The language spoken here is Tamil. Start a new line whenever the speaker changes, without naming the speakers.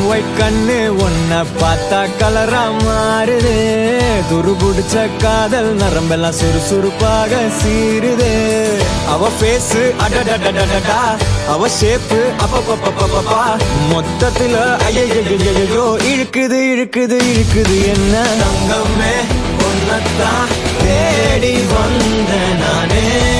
ஒயிட் கண்ணு உன்னை பார்த்தா கலரா மாறுது. துரு புடிச்ச காதல் நரம்பெல்லாம் சுறுசுறுப்பாக சீருது. அவ பேசு அடடடடடா, அவ ஷேப்பு அப்பப்பப்பப்பப்பா, மொத்தத்துல ஐயோ இழுக்குது இழுக்குது இழுக்குது என்ன. தங்கமே உன்னத்தான் தேடி வந்த நானே.